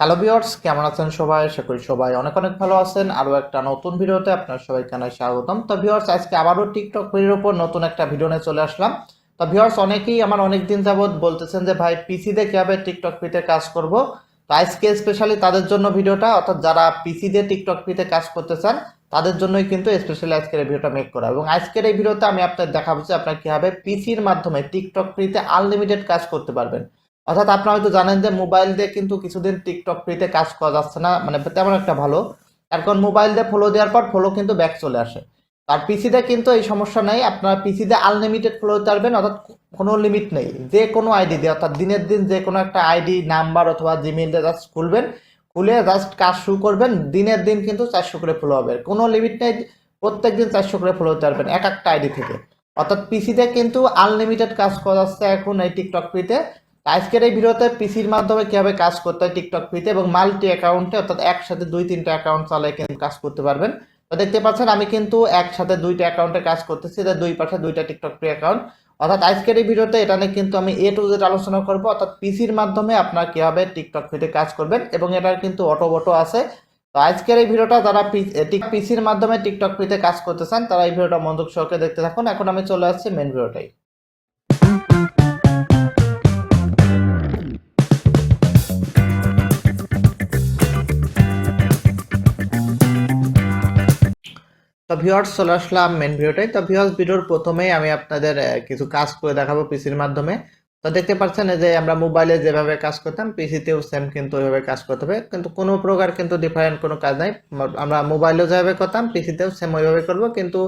Hello viewers, কেমন আছেন সবাই? আশা করি সবাই অনেক অনেক ভালো আছেন। আরও একটা নতুন ভিডিওতে আপনার সবাইকে জানাই স্বাগতম। তো ভিউয়ার্স, আজকে আবারও টিকটক পেজের উপর নতুন একটা ভিডিও নিয়ে চলে আসলাম। তো ভিউয়ার্স, অনেকেই আমার অনেক দিন যাবত বলতেছেন যে ভাই পিসি দিয়ে কীভাবে টিকটক পিতে কাজ করব। তো আজকে স্পেশালি তাদের জন্য ভিডিওটা, অর্থাৎ যারা পিসি দিয়ে টিকটক পিতে কাজ করতে চান তাদের জন্যই কিন্তু স্পেশালি আজকের এই ভিডিওটা মেক করা। এবং আজকের এই ভিডিওতে আমি আপনাদের দেখাবো যে আপনার কীভাবে পিসির মাধ্যমে টিকটক পিতে আনলিমিটেড কাজ করতে পারবেন। অর্থাৎ আপনারা হয়তো জানেন যে মোবাইল দিয়ে কিন্তু কিছুদিন টিকটক ফ্রিতে কাজ করা যাচ্ছে না, মানে তেমন একটা ভালো। এখন মোবাইল দিয়ে ফলো দেওয়ার পর ফলো কিন্তু ব্যাক চলে আসে। আর পিসিতে কিন্তু এই সমস্যা নেই, আপনার পিসিতে আনলিমিটেড ফলো দিতে পারবেন, অর্থাৎ কোনো লিমিট নেই। যে কোনো আইডি দিয়ে, অর্থাৎ দিনের দিন যে কোনো একটা আইডি নাম্বার অথবা জিমেইল দিয়ে জাস্ট খুলবেন, খুলে জাস্ট কাজ শুরু করবেন, দিনের দিন কিন্তু 400 করে ফলো হবে, কোনো লিমিট নেই। প্রত্যেক দিন 400 করে ফলো দিতে পারবেন এক একটা আইডি থেকে। অর্থাৎ পিসিতে কিন্তু আনলিমিটেড কাজ করা যাচ্ছে এখন এই টিকটক ফ্রিতে। আজকের এই ভিডিওতে পিসির মাধ্যমে কিভাবে কাজ করতে হয় টিকটক ফ্রিতে এবং মাল্টি অ্যাকাউন্টে, অর্থাৎ একসাথে দুই তিনটা অ্যাকাউন্ট চালিয়ে কিন্তু কাজ করতে পারবেন। তো দেখতে পাচ্ছেন আমি কিন্তু একসাথে দুইটা অ্যাকাউন্টে কাজ করতেছি, দুই পাশে দুইটা টিকটক ফ্রি অ্যাকাউন্ট। অর্থাৎ আজকের এই ভিডিওতে এটা নিয়ে কিন্তু আমি এ টু জেড আলোচনা করবো, অর্থাৎ পিসির মাধ্যমে আপনার কিভাবে টিকটক ফ্রিতে কাজ করবেন, এবং এটার কিন্তু অটো বটো আছে। তো আজকের এই ভিডিওটা যারা পিসির মাধ্যমে টিকটক ফ্রিতে কাজ করতে চান তারা এই ভিডিওটা মনোযোগ সহকারে দেখতে থাকুন। এখন আমি চলে আসছি মেন ভিডিওটাই। তো ভিউয়ার্স, চলে আসলাম মেন ভিডিওটাই। তো ভিউয়ার্স, ভিডিওর প্রথমেই আমি আপনাদের কিছু কাজ করে দেখাবো পিসির মাধ্যমে। তো দেখতে পাচ্ছেন যে আমরা মোবাইলে যেভাবে কাজ করতাম পিসিতেও সেম কিন্তু ওইভাবে কাজ করতে হবে, কিন্তু কোনো প্রকার কিন্তু ডিফারেন্ট কোনো কাজ নাই। আমরা মোবাইলেও যেভাবে করতাম পিসিতেও সেম ওইভাবে করব, কিন্তু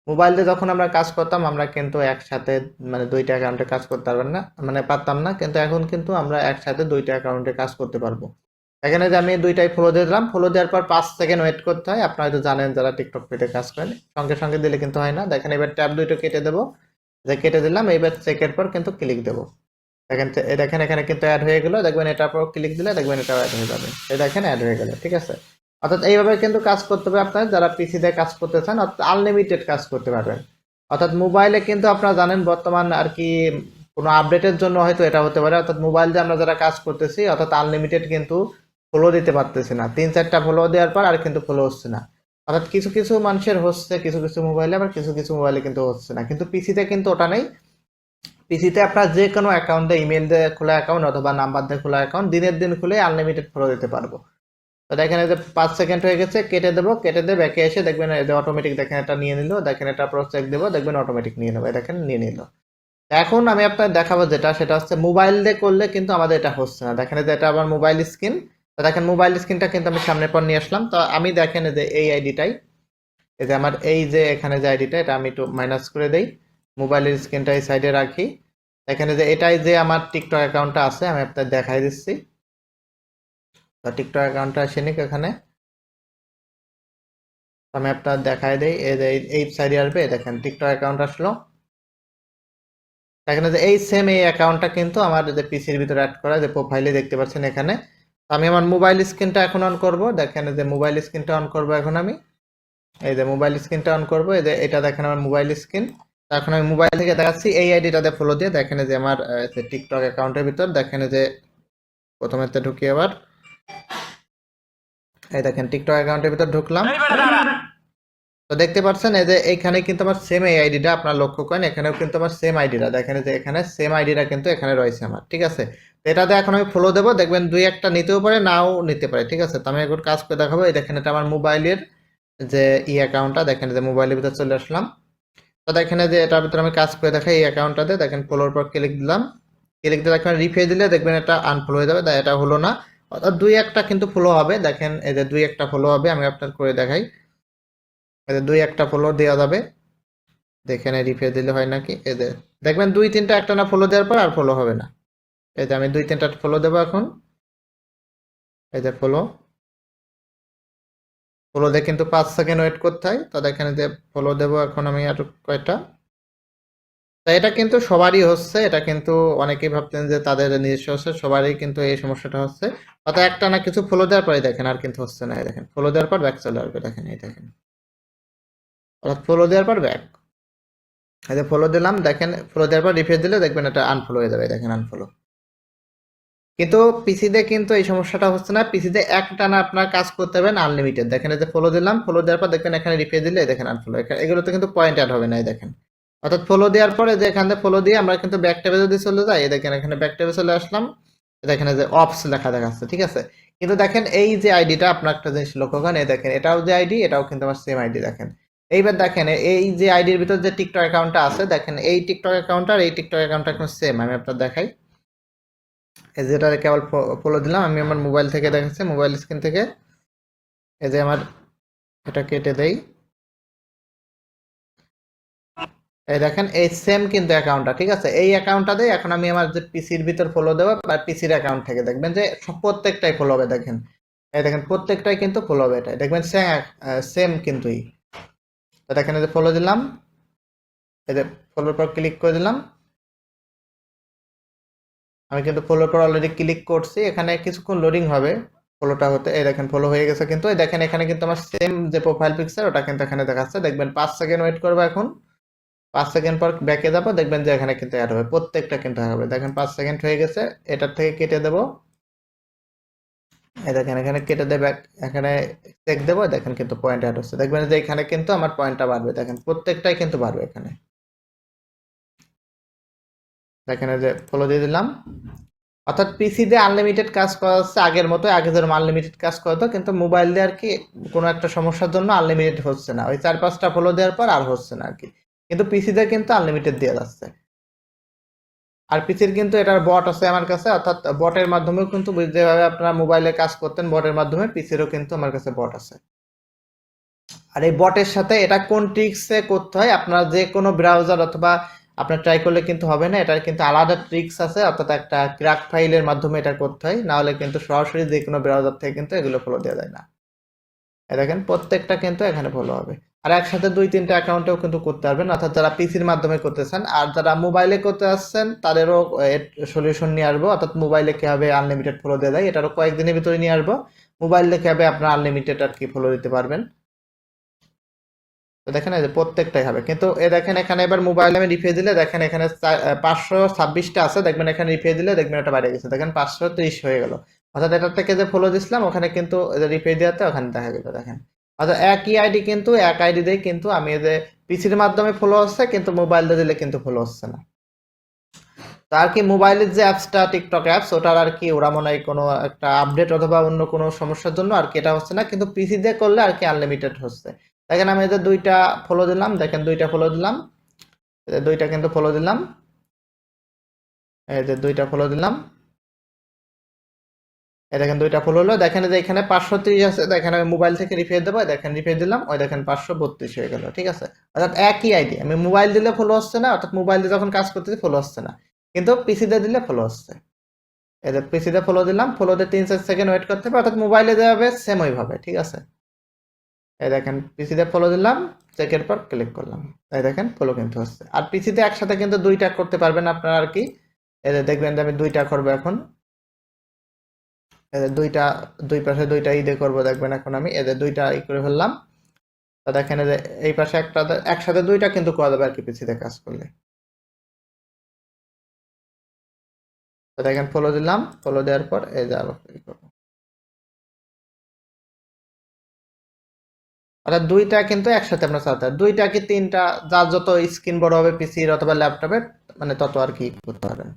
মোবাইলে যখন আমরা কাজ করতাম আমরা কিন্তু একসাথে মানে দুইটা অ্যাকাউন্টে কাজ করতে পারবেন না, মানে পারতাম না, কিন্তু এখন কিন্তু আমরা একসাথে দুইটা অ্যাকাউন্টে কাজ করতে পারবো। এখানে যে আমি দুইটাই ফলো দিয়ে দিলাম, ফলো দেওয়ার পর 5 সেকেন্ড ওয়েট করতে হয়। আপনারা হয়তো জানেন যারা টিকটক পেতে কাজ করেন, সঙ্গে সঙ্গে দিলে কিন্তু হয় না। দেখেন এবার ট্যাব দুইটা কেটে দেবো, যে কেটে দিলাম, এইবার চেকের পর কিন্তু ক্লিক দেবো। দেখেন দেখেন এখানে কিন্তু অ্যাড হয়ে গেল। দেখবেন এটার পর ক্লিক দিলে দেখবেন এটা অ্যাড হয়ে যাবে, এই দেখেন অ্যাড হয়ে গেল। ঠিক আছে, অর্থাৎ এইভাবে কিন্তু কাজ করতে হবে আপনার যারা পিসি দিয়ে কাজ করতে চান, অর্থাৎ আনলিমিটেড কাজ করতে পারবেন। অর্থাৎ মোবাইলে কিন্তু আপনারা জানেন বর্তমান আর কি কোনো আপডেটের জন্য হয়তো এটা হতে পারে, অর্থাৎ মোবাইল দিয়ে আমরা যারা কাজ করতেছি অর্থাৎ আনলিমিটেড কিন্তু ফলো দিতে পারতেছি না। 3-4টা ফলো দেওয়ার পর আর কিন্তু ফলো হচ্ছে না। অর্থাৎ কিছু কিছু মানুষের হচ্ছে, কিছু কিছু মোবাইলে, আবার কিছু কিছু মোবাইলে কিন্তু হচ্ছে না। কিন্তু পিসিতে কিন্তু ওটা নেই। পিসিতে আপনার যে কোনো অ্যাকাউন্টে, ইমেল দিয়ে খোলা অ্যাকাউন্ট অথবা নাম্বার দিয়ে খোলা অ্যাকাউন্ট দিনের দিন খুলে আনলিমিটেড ফলো দিতে পারবো। তো দেখেন এই যে 5 সেকেন্ড হয়ে গেছে, কেটে দেবো, কেটে দিয়ে ব্যাকে এসে দেখবেন এই যে অটোমেটিক দেখেন এটা নিয়ে নিল। দেখেন এটা পুরো চেক দেবো, দেখবেন অটোমেটিক নিয়ে নেবে, দেখেন নিয়ে নিল। এখন আমি আপনাদের দেখাবো যেটা, সেটা হচ্ছে মোবাইল দিয়ে করলে কিন্তু আমাদের এটা হচ্ছে না। দেখেন যে এটা আমার মোবাইল স্ক্রিন। তো দেখেন মোবাইল স্ক্রিনটা কিন্তু আমি সামনের পর নিয়ে আসলাম। তো আমি দেখেন যে এই আইডিটাই, এই যে আমার এই যে এখানে যে আইডিটা, এটা আমি একটু মাইনাস করে দেই, মোবাইলের স্ক্রিনটা এই সাইডে রাখি। এখানে যে এটাই যে আমার টিকটক অ্যাকাউন্টটা আছে, আমি আপনাদের দেখাই দিচ্ছি। তো টিকটক অ্যাকাউন্টটা আসে নিক এখানে, আমি আপনার দেখাই দেই। এই যে এই সাইডে আসবে, দেখেন টিকটক অ্যাকাউন্ট আসলো। এখানে যে এই সেম এই অ্যাকাউন্টটা কিন্তু আমার যে পিসির ভিতরে অ্যাড করা, যে প্রোফাইলে দেখতে পাচ্ছেন এখানে। তো আমি আমার মোবাইল স্ক্রিনটা এখন অন করব। দেখেন যে মোবাইল স্ক্রিনটা অন করব এখন আমি, এই যে মোবাইল স্ক্রিনটা অন করব। এই যে এটা দেখেন আমার মোবাইল স্ক্রিন। এখন আমি মোবাইল থেকে দেখাচ্ছি এই আইডিটাতে ফলো দিয়ে। দেখেন যে আমার টিকটক অ্যাকাউন্টের ভিতর দেখেন যে প্রথমেতে ঢুকি আবার, এই দেখেন টিকটক অ্যাকাউন্টের ভিতর ঢুকলাম। তো দেখতে পাচ্ছেন এই যে এইখানে কিন্তু আমার সেম এই আইডিটা আপনার লক্ষ্য করেন, এখানেও কিন্তু আমার সেম আইডিটা দেখেন যে এখানে সেম আইডিটা কিন্তু এখানে রয়েছে আমার। ঠিক আছে, তো এটাতে এখন আমি ফলো দেবো, দেখবেন দুই একটা নিতেও পারে নাও নিতে পারে। ঠিক আছে, তো আমি এখন কাজ করে দেখাবো। এই দেখেন এটা আমার মোবাইলের যে অ্যাকাউন্টটা, দেখেন যে মোবাইলের ভিতরে চলে আসলাম। তো দেখেন যে এটার ভিতরে আমি কাজ করে দেখাই এই অ্যাকাউন্টটাতে। দেখেন ফলোর পর ক্লিক দিলাম, ক্লিক দিয়ে দেখবেন রিফ্রেশ দিলে দেখবেন এটা আনফলো হয়ে যাবে। এটা হলো না, অর্থাৎ দুই একটা কিন্তু ফলো হবে। দেখেন এই যে দুই একটা ফলো হবে, আমি আপনার করে দেখাই। এই যে দুই একটা ফলো দেওয়া যাবে, দেখেন রিফ্রেশ দিলে হয় নাকি। এই যে দেখবেন দুই তিনটা একটা না ফলো দেওয়ার পর আর ফলো হবে না। এই যে আমি দুই তিনটা ফলো দেবো এখন, এই যে ফলো, ফলো দিয়ে কিন্তু 5 সেকেন্ড ওয়েট করতে হয়। তো দেখেন যে ফলো দেবো এখন আমি আর কয়টা। তা এটা কিন্তু সবারই হচ্ছে, এটা কিন্তু অনেকেই ভাবতেন যে তাদের নিজস্ব হচ্ছে, সবারই কিন্তু এই সমস্যাটা হচ্ছে। অর্থাৎ একটা না কিছু ফলো দেওয়ার পরে দেখেন আর কিন্তু হচ্ছে না। এই দেখেন ফলো দেওয়ার পর ব্যাক চলে আসবে, দেখেন এই দেখেন, অর্থাৎ ফলো দেওয়ার পর ব্যাক। এই যে ফলো দিলাম, দেখেন ফলো দেওয়ার পর রিফ্রেশ দিলে দেখবেন এটা আনফলো হয়ে যাবে, দেখেন আনফলো। কিন্তু পিসিতে কিন্তু এই সমস্যাটা হচ্ছে না, পিসিতে একটানা আপনার কাজ করতে হবে না আনলিমিটেড। দেখেন এই যে ফলো দিলাম, ফলো দেওয়ার পর দেখবেন এখানে রিপ্লাই দিলে দেখেন আনফলো, এগুলোতে কিন্তু পয়েন্ট অ্যাড হবে না। এই দেখেন, অর্থাৎ ফলো দেওয়ার পরে যে এখান থেকে ফলো দিয়ে আমরা কিন্তু ব্যাক ট্যাবে যদি চলে যাই, এই দেখেন এখানে ব্যাক ট্যাবে চলে আসলাম, দেখেন এই যে অপস লেখা দেখাচ্ছে, ঠিক আছে। কিন্তু দেখেন এই যে আইডিটা, আপনার একটা জিনিস লক্ষ্য করেন, এই দেখেন এটাও যে আইডি, এটাও কিন্তু আমার সেম আইডি। দেখেন এইবার দেখেন এই যে আইডির ভিতর যে টিকটক অ্যাকাউন্টটা আছে, দেখেন এই টিকটক অ্যাকাউন্ট আর এই টিকটক অ্যাকাউন্টটা কিন্তু সেম। আমি আপনার দেখাই, এই যে এটা কেবল ফলো দিলাম, আমি আমার মোবাইল থেকে দেখাচ্ছি, মোবাইল স্ক্রিন থেকে। এই যে আমার এটা কেটে দেই, এই দেখেন এই সেম কিন্তু অ্যাকাউন্টটা, ঠিক আছে। এই অ্যাকাউন্টটা দিয়ে এখন আমি আমার যে পিসির ভিতর ফলো দেবো বা পিসির অ্যাকাউন্ট থেকে দেখবেন যে প্রত্যেকটাই ফলো হবে। দেখেন এই দেখেন প্রত্যেকটাই কিন্তু ফলো হবে, এটা দেখবেন সেম কিন্তুই। তো দেখেন এই যে ফলো দিলাম, এই যে ফলোর পর ক্লিক করে দিলাম, আমি কিন্তু ফলোর পর অলরেডি ক্লিক করছি, এখানে কিছুক্ষণ লোডিং হবে ফলোটা হতে। এই দেখেন ফলো হয়ে গেছে, কিন্তু এই দেখেন এখানে কিন্তু আমার সেম যে প্রোফাইল পিকচার ওটা কিন্তু এখানে দেখাচ্ছে। দেখবেন 5 সেকেন্ড ওয়েট করবো, এখন 5 সেকেন্ড পর ব্যাকে যাবো, দেখবেন যে এখানে কিন্তু অ্যাড হবে, প্রত্যেকটা কিন্তু হবে। দেখেন 5 সেকেন্ড হয়ে গেছে, এটার থেকে কেটে দেবো, এই দেখেন এখানে কেটে দেবে, এখানে চেক দেবো, দেখেন কিন্তু পয়েন্ট অ্যাড হচ্ছে। দেখবেন যে এখানে কিন্তু আমার পয়েন্টটা বাড়বে, দেখেন প্রত্যেকটাই কিন্তু বাড়বে এখানে। দেখেন এই যে ফলো দিয়ে দিলাম, অর্থাৎ পিসি দিয়ে আনলিমিটেড কাজ করা হচ্ছে আগের মতো, আগে যেরকম আনলিমিটেড কাজ করতো, কিন্তু মোবাইল দিয়ে আর কি কোনো একটা সমস্যার জন্য আনলিমিটেড হচ্ছে না, ওই 4-5টা ফলো দেওয়ার পর আর হচ্ছে না আর কি। কিন্তু পিসি দিয়ে কিন্তু আনলিমিটেড দেওয়া যাচ্ছে। আর পিসির কিন্তু এটার বট আছে আমার কাছে, অর্থাৎ বটের মাধ্যমেও কিন্তু যেভাবে আপনারা মোবাইলে কাজ করতেন বটের মাধ্যমে, পিসিরও কিন্তু আমার কাছে বট আছে। আর এই বটের সাথে এটা কোন ট্রিক্সে করতে হয়, আপনার যে কোনো ব্রাউজার অথবা আপনার ট্রাই করলে কিন্তু হবে না, এটার কিন্তু আলাদা ট্রিক্স আছে, অর্থাৎ একটা ক্র্যাক ফাইলের মাধ্যমে এটা করতে হয়, না হলে কিন্তু সরাসরি যে কোনো ব্রাউজার থেকে কিন্তু এগুলো ফলো দেওয়া যায় না। দেখেন প্রত্যেকটা কিন্তু এখানে ফলো হবে। আর একসাথে 2-3টা অ্যাকাউন্টেও কিন্তু করতে পারবেন, অর্থাৎ যারা পিসির মাধ্যমে করতেছেন। আর যারা মোবাইলে করতে আসছেন তাদেরও সলিউশন নিয়ে আসবো, অর্থাৎ মোবাইলে কিভাবে আনলিমিটেড ফলো দেওয়া যায় এটারও কয়েকদিনের ভিতরে নিয়ে আসবো। মোবাইলে কিভাবে আপনার আনলিমিটেড আর কি ফলো দিতে পারবেন। তো দেখেন এই যে প্রত্যেকটাই হবে, কিন্তু দেখেন এখানে এবার মোবাইলে আমি রিফ্রেশ দিলে দেখেন এখানে 526টা আছে, দেখবেন এখানে রিফ্রেশ দিলে দেখবেন এটা বাইরে গেছে, দেখেন 530 হয়ে গেল। অর্থাৎ এটার থেকে যে ফলো দিছিলাম ওখানে কিন্তু রিফ্রেশ দেওয়াতে ওখানে দেখা গেল। দেখেন অর্থাৎ একই আইডি, কিন্তু এক আইডি দিয়ে কিন্তু আমি যে পিসির মাধ্যমে ফলো হচ্ছে, কিন্তু মোবাইল দিয়ে দিলে কিন্তু ফলো হচ্ছে না। তো আর কি মোবাইলের যে অ্যাপসটা টিকটক অ্যাপস, ওটার আর কি ওরা মনে হয় কোনো একটা আপডেট অথবা অন্য কোনো সমস্যার জন্য আর কি এটা হচ্ছে না, কিন্তু পিসি দিয়ে করলে আর কি আনলিমিটেড হচ্ছে। দেখেন আমি যে 2টা ফলো দিলাম, দেখেন 2টা ফলো দিলাম, এই যে 2টা কিন্তু ফলো দিলাম, এই যে 2টা ফলো দিলাম, এই দেখেন 2টা ফলো হলো। দেখেন যে এখানে 530 আছে, দেখেন আমি মোবাইল থেকে রিফ্রেশ দেবো, দেখেন রিফ্রেশ দিলাম, ওই দেখেন 532 হয়ে গেল, ঠিক আছে। অর্থাৎ একই আইডি, আমি মোবাইল দিলে ফলো হচ্ছে না, অর্থাৎ মোবাইল দিয়ে যখন কাজ করতেছি ফলো হচ্ছে না, কিন্তু পিসি দিয়ে দিলে ফলো হচ্ছে। এই যে পিসিতে ফলো দিলাম, ফলো দিয়ে 3-4 সেকেন্ড ওয়েট করতে হবে, অর্থাৎ মোবাইলে যাবে সেম ওইভাবে, ঠিক আছে। এই দেখেন পিসিতে ফলো দিলাম, চেকের পর ক্লিক করলাম, এই দেখেন ফলো কিন্তু হচ্ছে। আর পিসিতে একসাথে কিন্তু 2টা করতে পারবেন আপনারা আর কি। এই যে দেখবেন যে আমি 2টা করবো এখন, এই যে 2টা, দুই পাশে 2টা ইদে করবো, দেখবেন এখন আমি এই যে 2টা করে ফেললাম। তো দেখেন এই যে এই পাশে একটা, একসাথে 2টা কিন্তু করা যাবে আর কি পিসিতে কাজ করলে। তো দেখেন ফলো দিলাম, ফলো দেওয়ার পর এই যে আবার click করবো। অর্থাৎ 2টা কিন্তু একসাথে আপনার চালাতে হবে, 2টা কি 3টা, যার যত স্ক্রিন বড় হবে পিসির অথবা ল্যাপটপের, মানে তত আর কি করতে পারবেন।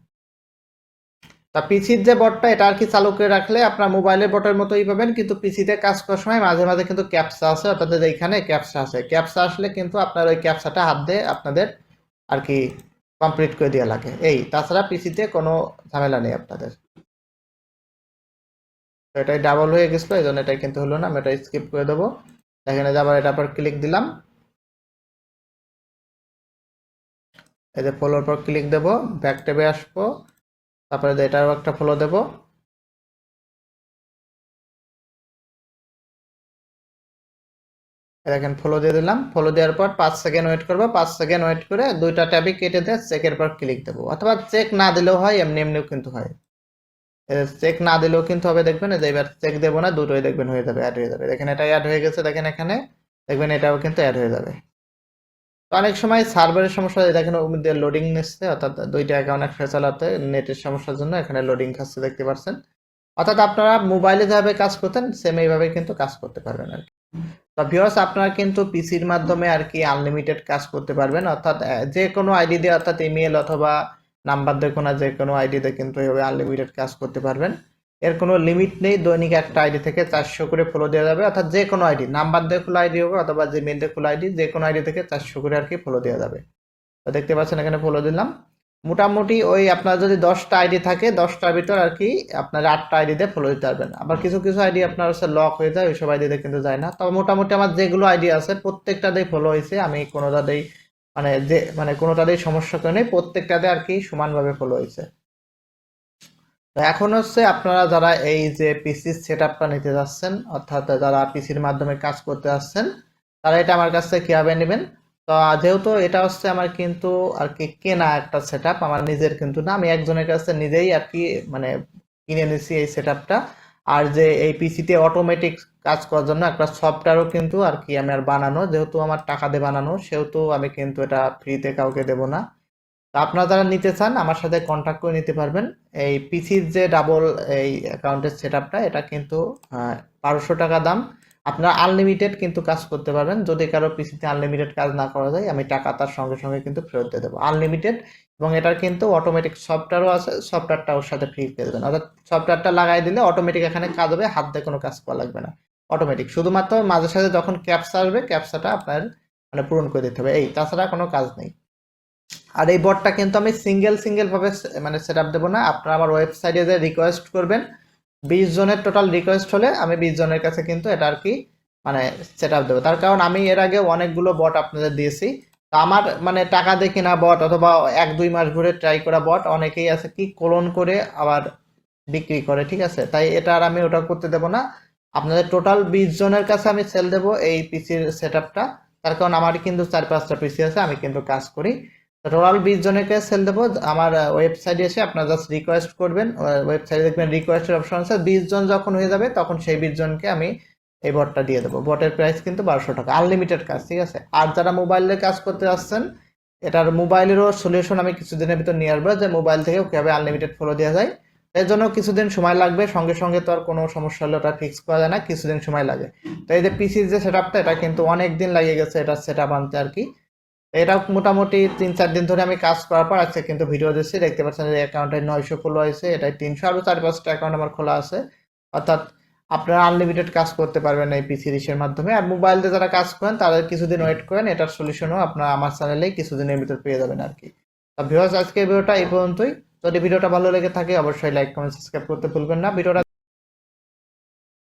তা পিসির যে বটটা এটা আর কি চালু করে রাখলে আপনার মোবাইলের বটের মতোই পাবেন, কিন্তু পিসিতে কাজ করার সময় মাঝে মাঝে কিন্তু ক্যাপচা আছে, অর্থাৎ এইখানে ক্যাপচা আছে, ক্যাপচা আসলে কিন্তু আপনার ওই ক্যাপচাটা হাত দিয়ে আপনাদের আর কি কমপ্লিট করে দেওয়া লাগে। এই তাছাড়া পিসিতে কোনো ঝামেলা নেই আপনাদের। তো এটাই ডাবল হয়ে গেছিলো, এই জন্য এটাই কিন্তু হলো না, আমি এটা স্কিপ করে দেবো। এখানে আবার এটা পর ক্লিক দিলাম, এই যে ফলোর পর ক্লিক দেবো, ব্যাক ট্যাবে আসবো, তারপরে এটারও একটা ফলো দেবো। দেখেন ফলো দিয়ে দিলাম, ফলো দেওয়ার পর 5 সেকেন্ড ওয়েট করবো, 5 সেকেন্ড ওয়েট করে 2টা ট্যাবই কেটে দিয়ে চেকের পর ক্লিক দেবো, অথবা চেক না দিলেও হয়, এমনি এমনিও কিন্তু হয়। চেক না দিলেও কিন্তু হবে, দেখবেন যে এবার চেক দেবো না, দুটোই দেখবেন হয়ে যাবে, অ্যাড হয়ে যাবে। দেখেন এটা অ্যাড হয়ে গেছে, দেখেন এখানে দেখবেন এটাও কিন্তু অ্যাড হয়ে যাবে। তো অনেক সময় সার্ভারের সমস্যা হয়, দেখেন ওর মধ্যে লোডিং নিচ্ছে, অর্থাৎ দুইটা অ্যাকাউন্ট একসাথে চালাতে নেটের সমস্যার জন্য এখানে লোডিং খাচ্ছে দেখতে পাচ্ছেন। অর্থাৎ আপনারা মোবাইলে যেভাবে কাজ করতেন সেম এইভাবে কিন্তু কাজ করতে পারবেন আর কি। তো ভিউয়ার্স, আপনারা কিন্তু পিসির মাধ্যমে আর কি আনলিমিটেড কাজ করতে পারবেন, অর্থাৎ যে কোনো আইডি দিয়ে, অর্থাৎ ইমেল অথবা নাম্বার দিয়ে কোনো যে কোনো আইডি দিয়ে কিন্তু এইভাবে আনলিমিটেড কাজ করতে পারবেন। এর কোনো লিমিট নেই, দৈনিক একটা আইডি থেকে 400 করে ফলো দেওয়া যাবে, অর্থাৎ যে কোনো আইডি, নাম্বার দিয়ে খোলা আইডি হোক অথবা জিমেল দিয়ে খোলা আইডি, যে কোনো আইডি থেকে 400 করে আর কি ফলো দেওয়া যাবে। তো দেখতে পাচ্ছেন এখানে ফলো দিলাম। মোটামুটি ওই আপনার যদি 10টা আইডি থাকে 10টার ভিতর আর কি আপনার 8টা আইডি দিয়ে ফলো দিতে পারবেন। আবার কিছু কিছু আইডি আপনার হচ্ছে লক হয়ে যায়, ওইসব আইডিতে কিন্তু যায় না। তবে মোটামুটি আমার যেগুলো আইডি আছে প্রত্যেকটাতেই ফলো হয়েছে, আমি কোনোটাতেই কোনোটাতেই সমস্যা করে নেই, প্রত্যেকটাতে আর কি সমানভাবে ফলো হয়েছে। তো এখন হচ্ছে আপনারা যারা এই যে পিসির সেট আপটা নিতে যাচ্ছেন, অর্থাৎ যারা পিসির মাধ্যমে কাজ করতে যাচ্ছেন, তারা এটা আমার কাছ থেকে কিভাবে নেবেন। তো যেহেতু এটা হচ্ছে আমার কিন্তু আর কি কেনা একটা সেট আপ, আমার নিজের কিন্তু না, আমি একজনের কাছে নিজেই আর কি মানে কিনে নিছি এই সেট আপটা। আর যে এই পিসিতে অটোমেটিক কাজ করার জন্য একটা সফটওয়্যারও কিন্তু আর কি আমি আর বানানো, যেহেতু আমার টাকা দিয়ে বানানো, সেহেতু আমি কিন্তু এটা ফ্রিতে কাউকে দেবো না। তো আপনারা যারা নিতে চান আমার সাথে কন্ট্যাক্ট করে নিতে পারবেন। এই পিসির যে ডাবল এই অ্যাকাউন্টের সেট আপটা, এটা কিন্তু 1200 টাকা দাম। আপনারা আনলিমিটেড কিন্তু কাজ করতে পারবেন। যদি কারো পিসিতে আনলিমিটেড কাজ না করা যায়, আমি টাকা তার সঙ্গে সঙ্গে কিন্তু ফেরত দিয়ে দেবো আনলিমিটেড। এবং এটার কিন্তু অটোমেটিক সফটওয়্যারও আছে, সফটওয়্যারটা ওর সাথে ফ্রি পেয়ে যাবেন, অর্থাৎ সফটওয়্যারটা লাগাই দিলে অটোমেটিক এখানে কাজ হবে, হাত দিয়ে কোনো কাজ করা লাগবে না, অটোমেটিক। শুধুমাত্র মাঝে সাঝে যখন ক্যাপচা আসবে, ক্যাপচাটা আপনার পূরণ করে দিতে হবে, এই, তাছাড়া কোনো কাজ নেই। আর এই বটটা কিন্তু আমি সিঙ্গেল ভাবে সেট আপ দেবো না, আপনারা আমার ওয়েবসাইটে যে রিকোয়েস্ট করবেন, 20 জনের টোটাল রিকোয়েস্ট হলে আমি 20 জনের কাছে কিন্তু এটা আর কি সেট আপ দেবো। তার কারণ আমি এর আগে অনেকগুলো বট আপনাদের দিয়েছি। তো আমার টাকা দিয়ে কেনা বট অথবা 1-2 মাস ঘুরে ট্রাই করা বট অনেকেই আছে কি ক্লোন করে আবার বিক্রি করে, ঠিক আছে। তাই এটা আর আমি ওটা করতে দেবো না, আপনাদের টোটাল 20 জনের কাছে আমি সেল দেবো এই পিসির সেট আপটা। তার কারণ আমার কিন্তু 4-5টা পিসি আছে, আমি কিন্তু কাজ করি। টোটাল 20 জনকে সেল দেবো। আমার ওয়েবসাইটে এসে আপনারা জাস্ট রিকোয়েস্ট করবেন, ওয়েবসাইটে দেখবেন রিকোয়েস্টের অপশন আছে, 20 জন যখন হয়ে যাবে তখন সেই 20 জনকে আমি এই বটটা দিয়ে দেবো। বটের প্রাইস কিন্তু 1200 টাকা, আনলিমিটেড কাজ, ঠিক আছে। আর যারা মোবাইলে কাজ করতে আসছেন, এটার মোবাইলেরও সলিউশন আমি কিছুদিনের ভিতর নিয়ে আসবো, যে মোবাইল থেকেও কিভাবে আনলিমিটেড ফলো দেওয়া যায়। এর জন্য কিছুদিন সময় লাগবে, সঙ্গে সঙ্গে তো আর কোনো সমস্যা হলে ওটা ফিক্স করা যায় না, কিছুদিন সময় লাগে। তো এই যে পিসির যে সেট আপটা, এটা কিন্তু অনেক দিন লাগিয়ে গেছে এটা সেট আপ আনতে আর কি। এটা মোটামুটি 3-4 দিন ধরে আমি কাজ করার পর আজকে কিন্তু ভিডিও দিচ্ছি, দেখতে পাচ্ছেন যে অ্যাকাউন্টে 900 ফলো হয়েছে, এটাই 300, আরও 4-5টা অ্যাকাউন্ট আমার খোলা আছে। অর্থাৎ আপনারা আনলিমিটেড কাজ করতে পারবেন এই পিসি রিসের মাধ্যমে। আর মোবাইল দিয়ে যারা কাজ করেন তাদের কিছুদিন ওয়েট করেন, এটার সলিউশনও আপনারা আমার চ্যানেলেই কিছুদিনের ভিতর পেয়ে যাবেন আর কি। ভিউয়ার্স, আজকে ভিডিওটা এই পর্যন্তই। যদি ভিডিওটা ভালো লেগে থাকে অবশ্যই লাইক কমেন্ট সাবস্ক্রাইব করতে ভুলবেন না। ভিডিওটা